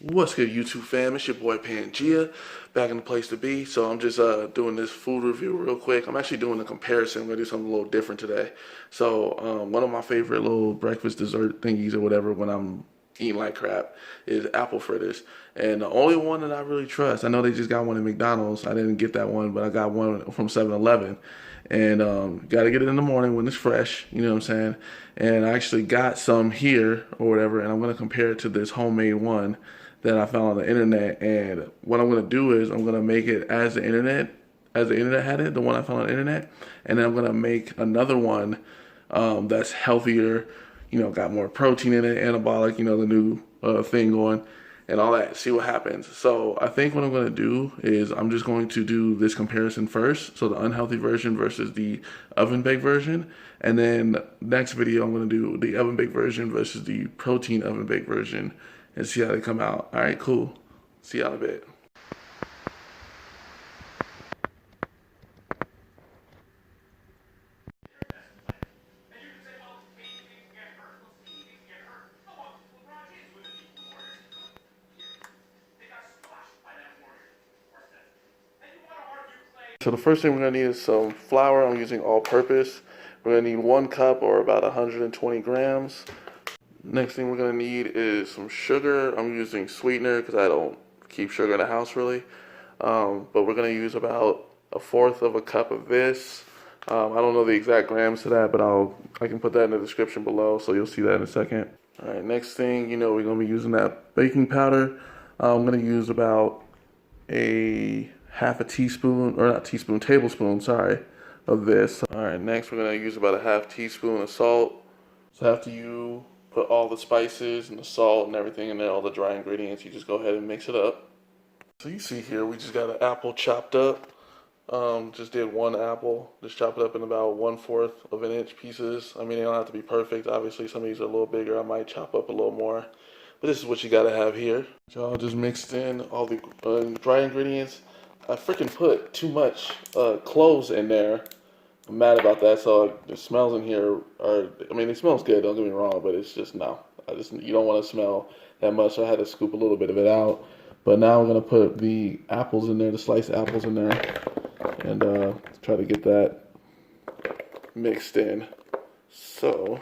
What's good, YouTube fam? It's your boy Pangea, back in the place to be. So I'm just doing this food review real quick. I'm actually doing a comparison. I'm gonna do something a little different today. So one of my favorite little breakfast dessert thingies or whatever when I'm eating like crap is apple fritters. And the only one that I really trust, I know they just got one at McDonald's. I didn't get that one, but I got one from 7-Eleven. And got to get it in the morning when it's fresh, you know what I'm saying? And I actually got some here or whatever, and I'm going to compare it to this homemade one that I found on the internet. And what I'm going to do is I'm going to make it as the internet had it, the one I found on the internet. And then I'm going to make another one that's healthier, you know, got more protein in it, anabolic, you know, the new thing going and all that, see what happens. So I think what I'm going to do is I'm just going to do this comparison first. So the unhealthy version versus the oven baked version. And then next video, I'm going to do the oven baked version versus the protein oven baked version and see how they come out. All right, cool. See y'all in a bit. So the first thing we're gonna need is some flour. I'm using all-purpose. We're gonna need 1 cup or about 120 grams. Next thing we're gonna need is some sugar. I'm using sweetener because I don't keep sugar in the house really. But we're gonna use about 1/4 of a cup of this. I don't know the exact grams to that, but I can put that in the description below, so you'll see that in a second. All right, next thing, you know, we're gonna be using that baking powder. I'm gonna use about a half a teaspoon, or not teaspoon, tablespoon, sorry, of this. All right, next we're gonna use about a half teaspoon of salt. So after you put all the spices and the salt and everything in there, all the dry ingredients, you just go ahead and mix it up. So you see here, we just got an apple chopped up. Just did 1 apple, just chopped it up in about 1/4 of an inch pieces. I mean, they don't have to be perfect. Obviously, some of these are a little bigger. I might chop up a little more. But this is what you gotta have here. Y'all just mixed in all the dry ingredients. I freaking put too much cloves in there. I'm mad about that. So the smells in here are, I mean, it smells good, don't get me wrong, but it's just, no. You don't want to smell that much, so I had to scoop a little bit of it out. But now we're going to put the apples in there, the sliced apples in there, and try to get that mixed in. So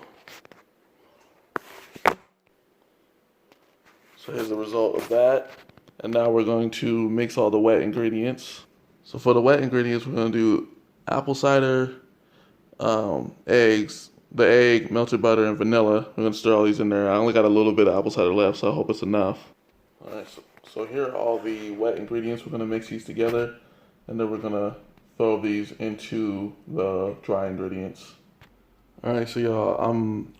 here's the result of that. And now we're going to mix all the wet ingredients. So for the wet ingredients, we're going to do apple cider, eggs, the egg, melted butter, and vanilla. We're going to stir all these in there. I only got a little bit of apple cider left, so I hope it's enough. All right, so here are all the wet ingredients. We're going to mix these together, and then we're going to throw these into the dry ingredients. All right, so y'all, I'm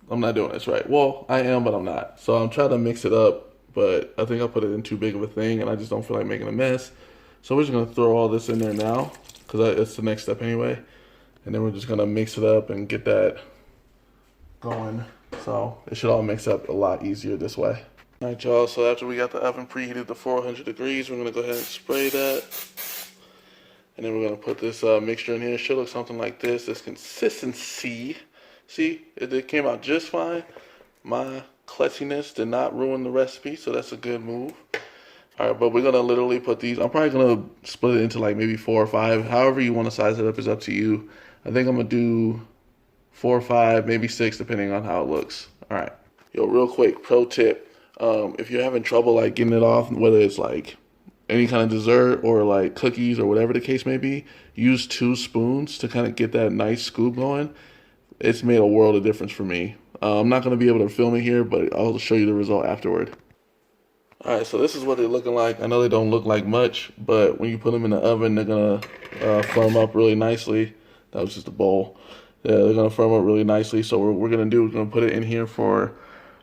not doing this right. Well, I am, but I'm not. So I'm trying to mix it up, but I think I put it in too big of a thing, and I just don't feel like making a mess. So we're just gonna throw all this in there now, because it's the next step anyway. And then we're just gonna mix it up and get that going. So it should all mix up a lot easier this way. All right, y'all, so after we got the oven preheated to 400 degrees, we're gonna go ahead and spray that. And then we're gonna put this mixture in here. It should look something like this, this consistency. See, it came out just fine. My klutziness did not ruin the recipe, so that's a good move. All right, but we're gonna literally put these, I'm probably gonna split it into like maybe 4 or 5. However you wanna size it up is up to you. I think I'm gonna do 4 or 5, maybe 6, depending on how it looks. All right, yo, real quick, pro tip. If you're having trouble like getting it off, whether it's like any kind of dessert or like cookies or whatever the case may be, use 2 spoons to kind of get that nice scoop going. It's made a world of difference for me. I'm not going to be able to film it here, but I'll show you the result afterward. All right, so this is what they're looking like. I know they don't look like much, but when you put them in the oven, they're going to firm up really nicely. That was just a bowl. Yeah, they're going to firm up really nicely. So what we're going to do is we're going to put it in here for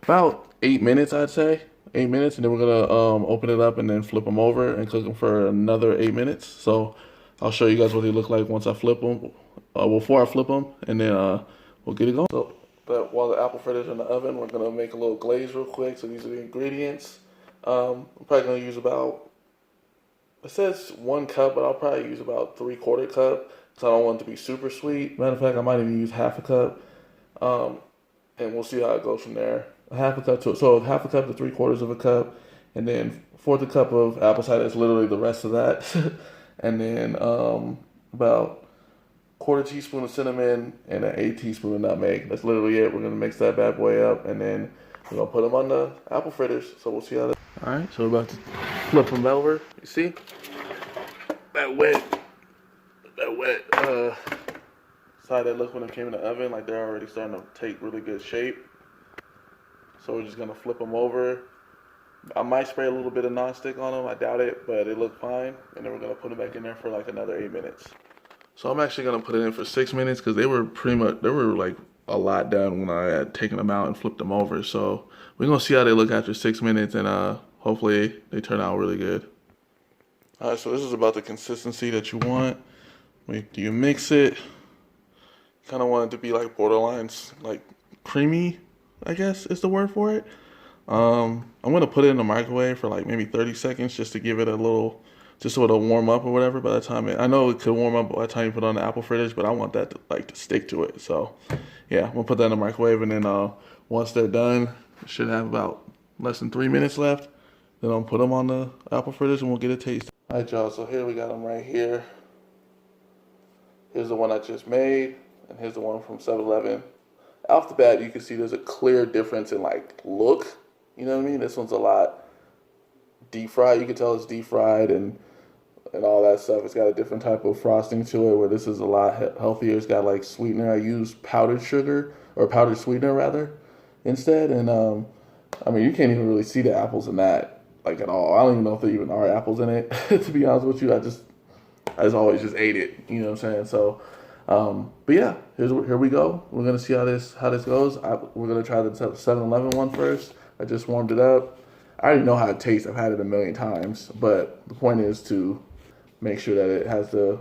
about 8 minutes, I'd say. 8 minutes, and then we're going to open it up and then flip them over and cook them for another 8 minutes. So I'll show you guys what they look like once I flip them. Before I flip them, and then we'll get it going. So while the apple fritters are in the oven, we're gonna make a little glaze real quick. So these are the ingredients. I'm probably gonna use about, it says 1 cup, but I'll probably use about 3/4 cup because I don't want it to be super sweet. Matter of fact, I might even use half a cup. And we'll see how it goes from there. a half a cup to so half a cup to 3/4 of a cup, and then fourth a cup of apple cider is literally the rest of that, and then about quarter teaspoon of cinnamon and an 8 teaspoon of nutmeg. That's literally it. We're gonna mix that bad boy up, and then we're gonna put them on the apple fritters. So we'll see how that. All right, so we're about to flip them over. You see that wet side that look when it came in the oven, like they're already starting to take really good shape. So we're just gonna flip them over. I might spray a little bit of nonstick on them. I doubt it, but it looked fine. And then we're gonna put them back in there for like another 8 minutes. So I'm actually gonna put it in for 6 minutes because they were like a lot done when I had taken them out and flipped them over. So we're gonna see how they look after 6 minutes, and hopefully they turn out really good. All right, so this is about the consistency that you want. Do you mix it? Kind of want it to be like borderline like creamy, I guess is the word for it. I'm gonna put it in the microwave for like maybe 30 seconds just to give it a little, just so it'll warm up or whatever. By the time I know it could warm up by the time you put it on the apple fritters, but I want that to stick to it. So yeah, I'm gonna put that in the microwave, and then once they're done, it should have about less than 3 minutes left. Then I'll put them on the apple fritters and we'll get a taste. All right, y'all. So here we got them right here. Here's the one I just made, and here's the one from 7-Eleven. Off the bat, you can see there's a clear difference in like look. You know what I mean? This one's a lot deep fried. You can tell it's deep fried and all that stuff. It's got a different type of frosting to it, where this is a lot healthier. It's got like sweetener. I use powdered sugar, or powdered sweetener rather, instead. And I mean, you can't even really see the apples in that like at all. I don't even know if there even are apples in it. To be honest with you, I just always just ate it. You know what I'm saying? So. But yeah, here we go. We're gonna see how this goes. We're gonna try the 7-Eleven one first. I just warmed it up. I already know how it tastes. I've had it a million times, but the point is to make sure that it has the,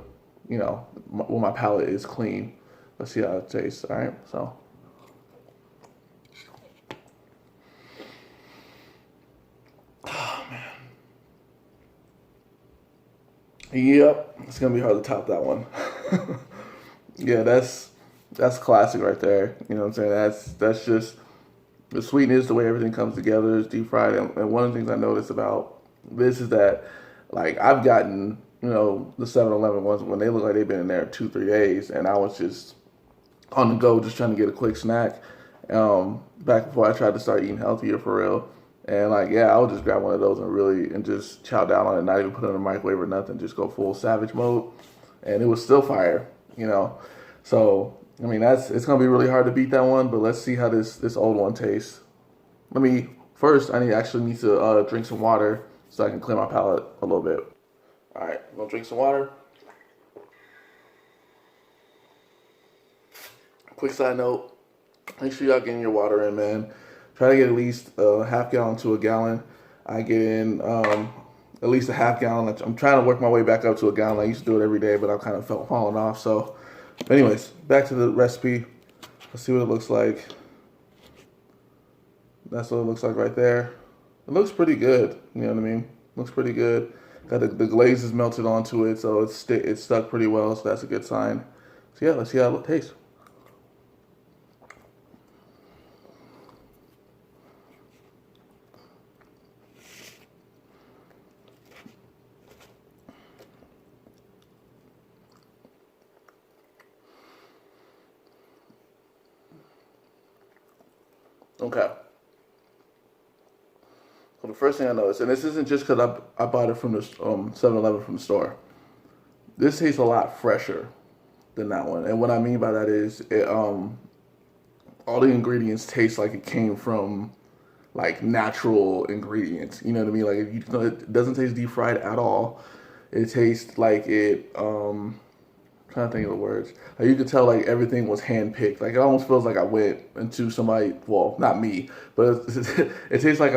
my palate is clean. Let's see how it tastes. All right, so. Oh man. Yep, it's gonna be hard to top that one. Yeah, that's classic right there. You know what I'm saying? That's just the sweetness, the way everything comes together is deep fried. And one of the things I noticed about this is that, like, I've gotten, the 7-Eleven ones when they look like they've been in there 2-3 days, and I was just on the go, just trying to get a quick snack. Back before I tried to start eating healthier for real. And like, yeah, I would just grab one of those and just chow down on it, not even put it in the microwave or nothing, just go full savage mode. And it was still fire. So I mean it's gonna be really hard to beat that one, but let's see how this old one tastes. I need to drink some water so I can clear my palate a little bit. All right, I'm gonna drink some water. Quick side note: make sure y'all getting your water in, man. Try to get at least a half gallon to a gallon. I get in at least a half gallon. I'm trying to work my way back up to a gallon. I used to do it every day, but I kind of felt falling off. So, anyways, back to the recipe. Let's see what it looks like. That's what it looks like right there. It looks pretty good. You know what I mean? Looks pretty good. Got the glaze is melted onto it, so it's stuck pretty well. So that's a good sign. So yeah, let's see how it tastes. Okay. So the first thing I noticed, and this isn't just because I bought it from the 7-Eleven from the store. This tastes a lot fresher than that one, and what I mean by that is, all the ingredients taste like it came from like natural ingredients. You know what I mean? Like it doesn't taste deep fried at all. It tastes like it. Trying to think of the words. Like you could tell like everything was handpicked. Like it almost feels like I went into somebody. Well, not me, but it tastes like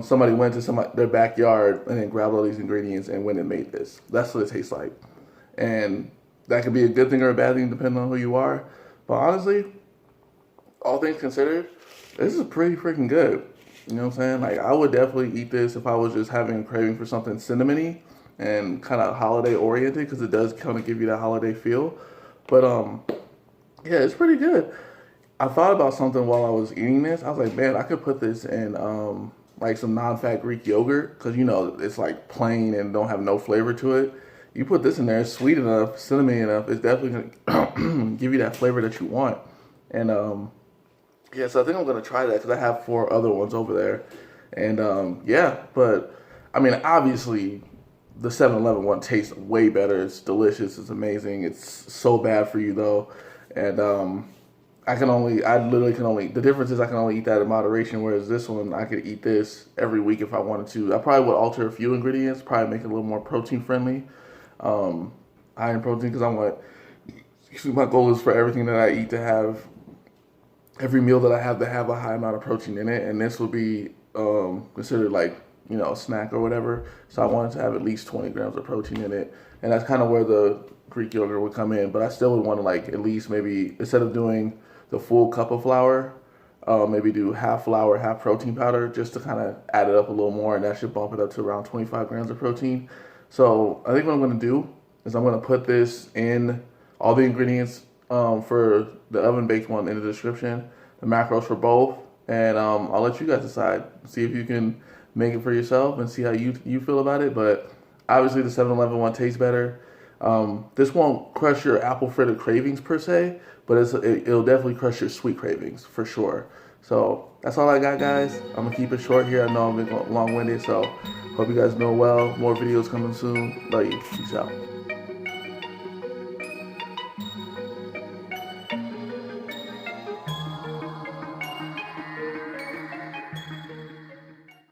somebody went to their backyard and then grabbed all these ingredients and went and made this. That's what it tastes like, and that could be a good thing or a bad thing depending on who you are. But honestly, all things considered, this is pretty freaking good. You know what I'm saying? Like I would definitely eat this if I was just having a craving for something cinnamony and kind of holiday oriented, because it does kind of give you that holiday feel. But yeah, it's pretty good. I thought about something while I was eating this. I was like, man, I could put this in like some non-fat Greek yogurt because you know it's like plain and don't have no flavor to it. You put this in there, it's sweet enough, cinnamon enough. It's definitely gonna give you that flavor that you want. And yeah, so I think I'm gonna try that because I have 4 other ones over there. And yeah, but I mean, obviously, the 7-Eleven one tastes way better. It's delicious. It's amazing. It's so bad for you though, and I literally can only. The difference is I can only eat that in moderation. Whereas this one, I could eat this every week if I wanted to. I probably would alter a few ingredients, probably make it a little more protein friendly, high in protein because I want. Excuse me, my goal is for everything that I eat to have every meal that I have to have a high amount of protein in it, and this will be considered like a snack or whatever. So I wanted to have at least 20 grams of protein in it, and that's kind of where the Greek yogurt would come in. But I still would want to like at least maybe instead of doing the full cup of flour, maybe do half flour, half protein powder, just to kind of add it up a little more, and that should bump it up to around 25 grams of protein. So I think what I'm going to do is I'm going to put this in all the ingredients for the oven baked one in the description, the macros for both, and I'll let you guys decide. See if you can make it for yourself and see how you feel about it. But obviously the 7-Eleven one tastes better. This won't crush your apple fritter cravings per se, but it'll definitely crush your sweet cravings for sure. So that's all I got, guys. I'm gonna keep it short here. I know I'm being long-winded, so hope you guys know well. More videos coming soon. Love you. Peace out.